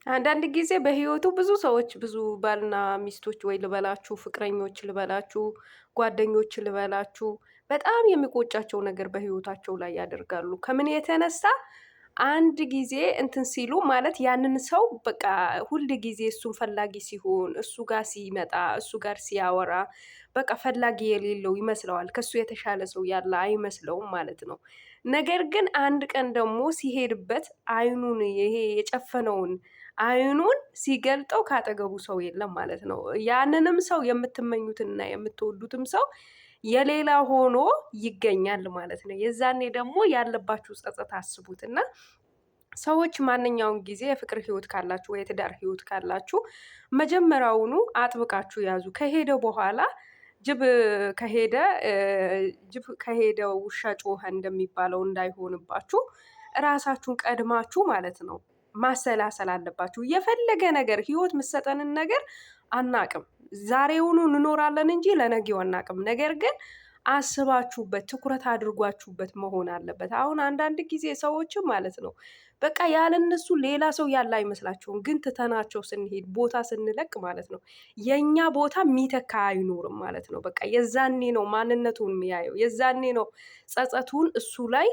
አንዳንድ ጊዜ በህይወቱ ብዙ ሰዎች ብዙ ባልና ሚስቶች ወይ ልበላችሁ፣ ፍቅረኞች ልበላችሁ፣ ጓደኞች ልበላችሁ፣ በጣም የሚቆጫቸው ነገር በህይወታቸው ላይ ያደርጋሉ። ከምን የተነሳ አንድ ጊዜ እንትን ሲሉ ማለት ያንን ሰው በቃ ሁል ጊዜ እሱን ፈላጊ ሲሆን፣ እሱ ጋር ሲመጣ፣ እሱ ጋር ሲያወራ በቃ ፈላጊ የሌለው ይመስለዋል። ከሱ የተሻለ ሰው ያለ አይመስለውም ማለት ነው። ነገር ግን አንድ ቀን ደግሞ ሲሄድበት አይኑን ይሄ የጨፈነውን አይኑን ሲገልጠው ካጠገቡ ሰው የለም ማለት ነው። ያንንም ሰው የምትመኙትንና የምትወዱትም ሰው የሌላ ሆኖ ይገኛል ማለት ነው። የዛኔ ደግሞ ያለባችሁ ጸጸት አስቡት እና ሰዎች ማንኛውም ጊዜ የፍቅር ህይወት ካላችሁ ወይ የትዳር ህይወት ካላችሁ መጀመሪያውኑ አጥብቃችሁ ያዙ። ከሄደ በኋላ ጅብ ከሄደ ጅብ ከሄደ ውሻ ጮኸ እንደሚባለው እንዳይሆንባችሁ ራሳችሁን ቀድማችሁ ማለት ነው ማሰላሰል አለባችሁ። የፈለገ ነገር ህይወት የምትሰጠንን ነገር አናቅም። ዛሬውኑ እንኖራለን እንጂ ለነገው አናቅም። ነገር ግን አስባችሁበት ትኩረት አድርጓችሁበት መሆን አለበት። አሁን አንዳንድ ጊዜ ሰዎችም ማለት ነው በቃ ያለነሱ ሌላ ሰው ያለ አይመስላቸውም። ግን ትተናቸው ስንሄድ ቦታ ስንለቅ ማለት ነው የኛ ቦታ የሚተካ አይኖርም ማለት ነው። በቃ የዛኔ ነው ማንነቱን የሚያየው፣ የዛኔ ነው ጸጸቱን እሱ ላይ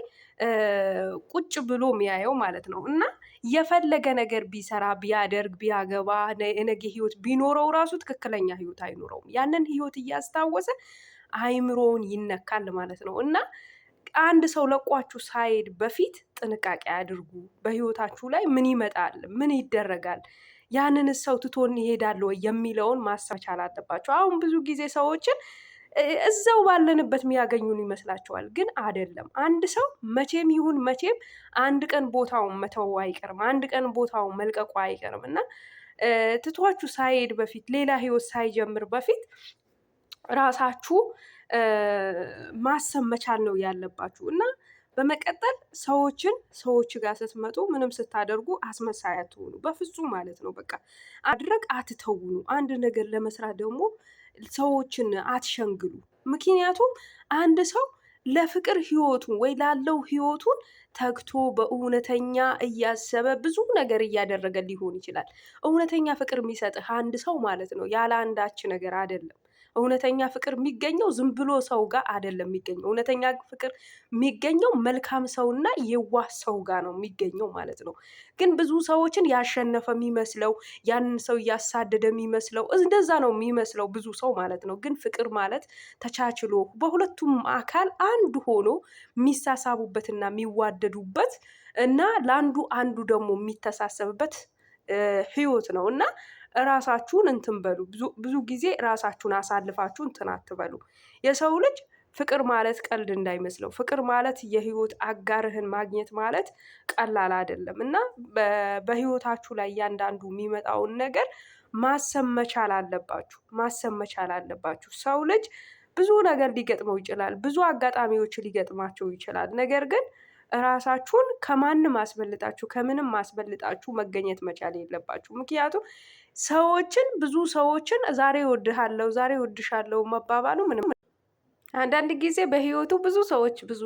ቁጭ ብሎ የሚያየው ማለት ነው። እና የፈለገ ነገር ቢሰራ ቢያደርግ ቢያገባ የነገ ህይወት ቢኖረው ራሱ ትክክለኛ ህይወት አይኖረውም። ያንን ህይወት እያስታወሰ አይምሮውን ይነካል ማለት ነው። እና አንድ ሰው ለቋችሁ ሳይሄድ በፊት ጥንቃቄ አድርጉ። በህይወታችሁ ላይ ምን ይመጣል፣ ምን ይደረጋል፣ ያንን ሰው ትቶን ይሄዳል ወይ የሚለውን ማሰብ መቻል አለባቸው። አሁን ብዙ ጊዜ ሰዎችን እዛው ባለንበት የሚያገኙን ይመስላቸዋል፣ ግን አይደለም። አንድ ሰው መቼም ይሁን መቼም አንድ ቀን ቦታውን መተው አይቀርም፣ አንድ ቀን ቦታውን መልቀቁ አይቀርም እና ትቷችሁ ሳይሄድ በፊት ሌላ ህይወት ሳይጀምር በፊት ራሳችሁ ማሰብ መቻል ነው ያለባችሁ። እና በመቀጠል ሰዎች ጋር ስትመጡ ምንም ስታደርጉ አስመሳይ አትሆኑ፣ በፍጹም ማለት ነው። በቃ አድረግ አትተውኑ። አንድ ነገር ለመስራት ደግሞ ሰዎችን አትሸንግሉ። ምክንያቱም አንድ ሰው ለፍቅር ህይወቱን ወይ ላለው ህይወቱን ተግቶ በእውነተኛ እያሰበ ብዙ ነገር እያደረገ ሊሆን ይችላል። እውነተኛ ፍቅር የሚሰጥህ አንድ ሰው ማለት ነው ያለ አንዳች ነገር አይደለም። እውነተኛ ፍቅር የሚገኘው ዝም ብሎ ሰው ጋር አይደለም የሚገኘው። እውነተኛ ፍቅር የሚገኘው መልካም ሰውና የዋህ ሰው ጋር ነው የሚገኘው ማለት ነው። ግን ብዙ ሰዎችን ያሸነፈ የሚመስለው ያንን ሰው እያሳደደ የሚመስለው እንደዛ ነው የሚመስለው ብዙ ሰው ማለት ነው። ግን ፍቅር ማለት ተቻችሎ በሁለቱም አካል አንድ ሆኖ የሚሳሳቡበትና የሚዋደዱበት እና ለአንዱ አንዱ ደግሞ የሚተሳሰብበት ህይወት ነው። እና ራሳችሁን እንትን በሉ። ብዙ ጊዜ ራሳችሁን አሳልፋችሁ እንትን አትበሉ። የሰው ልጅ ፍቅር ማለት ቀልድ እንዳይመስለው። ፍቅር ማለት የህይወት አጋርህን ማግኘት ማለት ቀላል አይደለም እና በህይወታችሁ ላይ እያንዳንዱ የሚመጣውን ነገር ማሰብ መቻል አለባችሁ። ማሰብ መቻል አለባችሁ። ሰው ልጅ ብዙ ነገር ሊገጥመው ይችላል። ብዙ አጋጣሚዎች ሊገጥማቸው ይችላል። ነገር ግን ራሳችሁን ከማንም አስበልጣችሁ ከምንም አስበልጣችሁ መገኘት መቻል የለባችሁ። ምክንያቱም ብዙ ሰዎችን ዛሬ እወድሃለሁ ዛሬ እወድሻለሁ መባባሉ ምንም አንዳንድ ጊዜ በህይወቱ ብዙ ሰዎች ብዙ